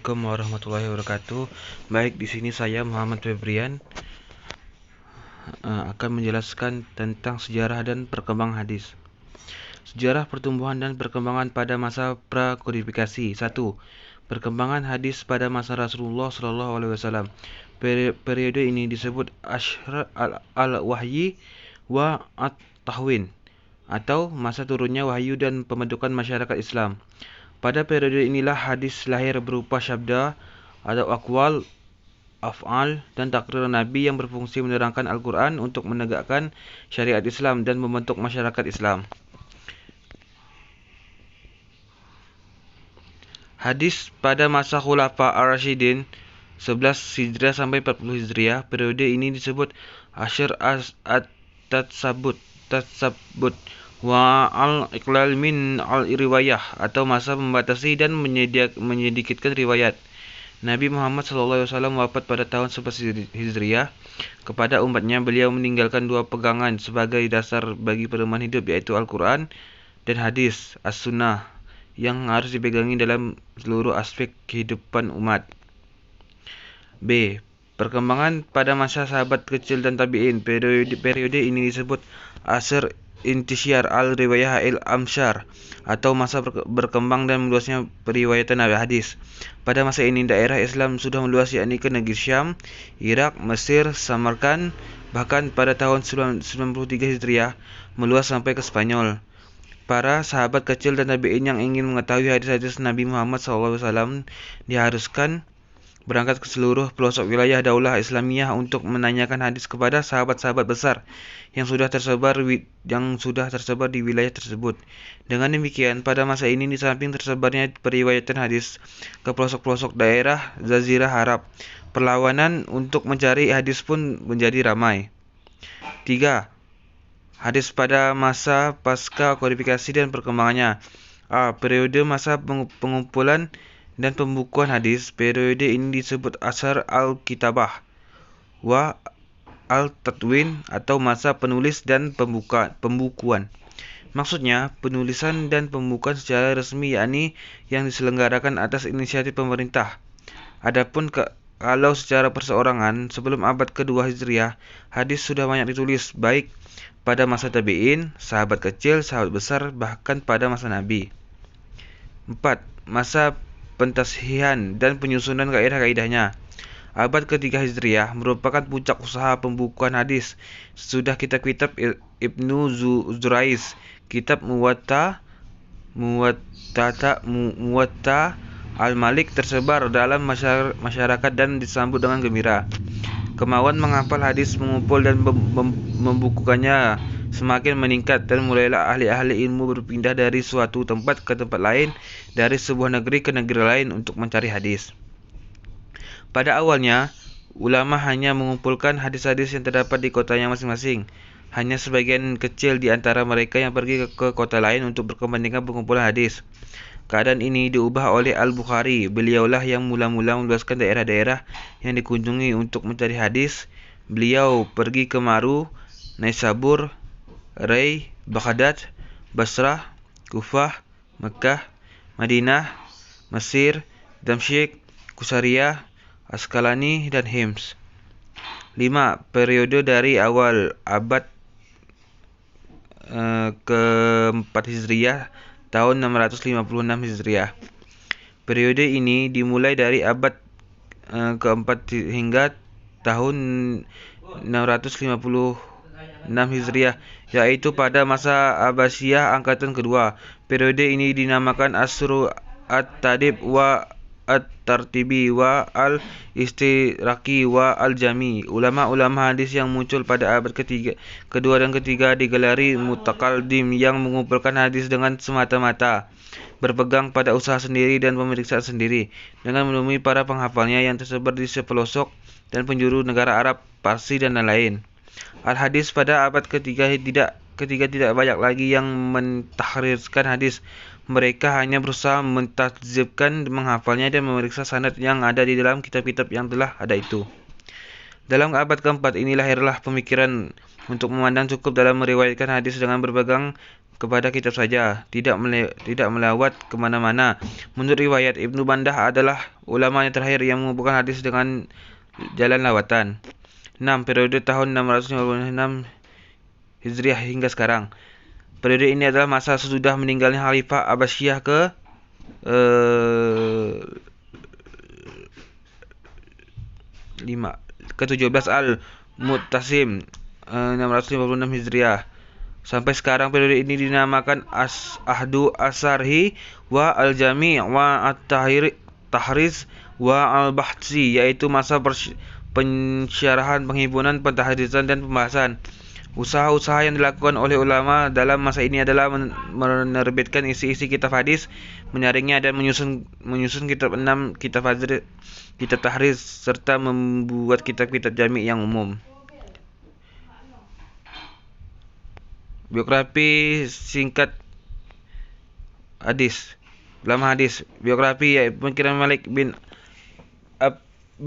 Assalamualaikum warahmatullahi wabarakatuh. Baik, di sini saya Muhammad Febrian akan menjelaskan tentang sejarah dan perkembangan hadis. Sejarah pertumbuhan dan perkembangan pada masa prakodifikasi. 1. Perkembangan hadis pada masa Rasulullah SAW. Periode ini disebut Ashr al-Wahyi wa at-Tahwin atau masa turunnya wahyu dan pembentukan masyarakat Islam. Pada periode inilah hadis lahir berupa syabda atau aqwal, af'al, dan takrir Nabi yang berfungsi menerangkan Al-Quran untuk menegakkan syariat Islam dan membentuk masyarakat Islam. Hadis pada masa Khulafa ar-Rasyidin 11 Hijriah sampai 40 Hijriah. Periode ini disebut Ashr at-Tatsabut wa al-Iqlal min al-Riwayah atau masa membatasi dan menyedikitkan riwayat. Nabi Muhammad SAW wafat pada tahun 11 Hijriah. Kepada umatnya, beliau meninggalkan dua pegangan sebagai dasar bagi pedoman hidup, yaitu Al-Quran dan hadis, as-sunnah, yang harus dipegangi dalam seluruh aspek kehidupan umat. B. Perkembangan pada masa sahabat kecil dan tabi'in. Periode ini disebut Asr Intisyar al-Riwayah al-Amsyar atau masa berkembang dan meluasnya periwayatan hadis. Pada masa ini daerah Islam sudah meluas, yakni ke negeri Syam, Irak, Mesir, Samarkand, bahkan pada tahun 93 Hijriah meluas sampai ke Spanyol. Para sahabat kecil dan tabi'in yang ingin mengetahui hadis-hadis Nabi Muhammad SAW diharuskan berangkat ke seluruh pelosok wilayah Daulah Islamiyah untuk menanyakan hadis kepada sahabat-sahabat besar yang sudah tersebar di wilayah tersebut. Dengan demikian, pada masa ini di samping tersebarnya periwayatan hadis ke pelosok-pelosok daerah Jazirah Arab, perlawanan untuk mencari hadis pun menjadi ramai. 3. Hadis pada masa pasca kodifikasi dan perkembangannya. A. Periode masa pengumpulan dan pembukuan hadis. Periode ini disebut Asar al-Kitabah wa al-Tadwin atau masa penulis dan pembukuan. Maksudnya, penulisan dan pembukuan secara resmi, yakni yang diselenggarakan atas inisiatif pemerintah. Adapun kalau secara perseorangan, sebelum abad kedua Hijriah, hadis sudah banyak ditulis, baik pada masa tabi'in, sahabat kecil, sahabat besar, bahkan pada masa Nabi. 4. Masa pentashihan dan penyusunan kaidah-kaidahnya. Abad ketiga Hijriah merupakan puncak usaha pembukuan hadis. Sesudah kitab-kitab Ibnu Zurais, kitab Muwatta Al-Malik tersebar dalam masyarakat dan disambut dengan gembira. Kemauan menghafal hadis, mengumpul dan membukukannya semakin meningkat dan mulailah ahli-ahli ilmu berpindah dari suatu tempat ke tempat lain, dari sebuah negeri ke negeri lain untuk mencari hadis. Pada awalnya, ulama hanya mengumpulkan hadis-hadis yang terdapat di kotanya masing-masing. Hanya sebagian kecil di antara mereka yang pergi ke kota lain untuk berkepentingan pengumpulan hadis. Keadaan ini diubah oleh Al-Bukhari. Beliaulah yang mula-mula meluaskan daerah-daerah yang dikunjungi untuk mencari hadis. Beliau pergi ke Maru, Naisabur, Ray, Baghdad, Basrah, Kufah, Mekah, Madinah, Mesir, Damsyik, Kusariyah, Askalani, dan Hims. 5. Periode dari awal abad ke-4 Hijriah tahun 656 Hijriah. Periode ini dimulai dari abad ke-4 hingga tahun 656 Hijriah, yaitu pada masa Abbasiyah angkatan kedua. Periode ini dinamakan Asru at-Tadib wa at-Tartibi wa al-Istiraki wa al-Jami. Ulama-ulama hadis yang muncul pada abad kedua dan ketiga digelari mutakaldim yang mengumpulkan hadis dengan semata-mata berpegang pada usaha sendiri dan pemeriksaan sendiri, dengan menemui para penghafalnya yang tersebar di sepelosok dan penjuru negara Arab, Parsi, dan lain-lain. Al-hadis pada abad ketiga tidak banyak lagi yang mentahrirkan hadis. Mereka hanya berusaha mentadzibkan, menghafalnya, dan memeriksa sanad yang ada di dalam kitab-kitab yang telah ada itu. Dalam abad keempat ini lahirlah pemikiran untuk memandang cukup dalam meriwayatkan hadis dengan berpegang kepada kitab saja, tidak melawat kemana-mana. Menurut riwayat, Ibnu Bandah adalah ulama yang terakhir yang mengumpulkan hadis dengan jalan lawatan. 6. Periode tahun 656 Hijriah hingga sekarang. Periode ini adalah masa sesudah meninggalnya Khalifah Abbasiyah ke 17 Al-Mu'tasim 656 Hijriah. Sampai sekarang periode ini dinamakan Ahdu Asarhi wa Al-Jami' wa At-Tahriz wa Al-Bahtsi, yaitu masa pensyarahan, penghimpunan, pentahrizan, dan pembahasan. Usaha-usaha yang dilakukan oleh ulama dalam masa ini adalah menerbitkan isi-isi kitab hadis, menyaringnya dan menyusun kitab 6 kitab hadis, kitab tahriz, serta membuat kitab-kitab jami' yang umum. Biografi singkat hadis. Ulama hadis. Biografi Imam Malik bin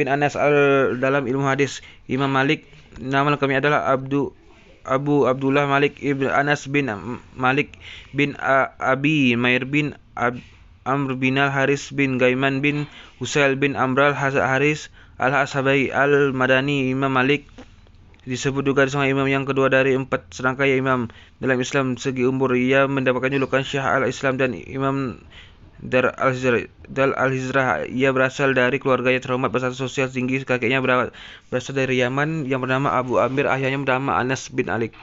Anas dalam ilmu hadis. Imam Malik, nama lengkapnya adalah Abu Abdullah Malik ibn Anas bin Malik bin Abi Mair bin Amr bin Al-Haris bin Gaiman bin Husail bin Amral Haris Al-Ashabai Al-Madani. Imam Malik disebut juga sebagai imam yang kedua dari 4 serangkaian imam dalam Islam segi umur. Ia mendapatkan julukan Syekh al-Islam dan Imam Dar al-Hijrah. Ia berasal dari keluarga yang terhormat berstatus sosial tinggi. Kakeknya berasal dari Yaman yang bernama Abu Amir, ayahnya bernama Anas bin Alik.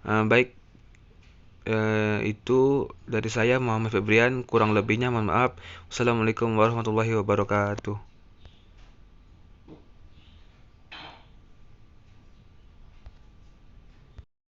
Baik, itu dari saya Muhammad Febrian, kurang lebihnya mohon maaf. Wassalamualaikum warahmatullahi wabarakatuh.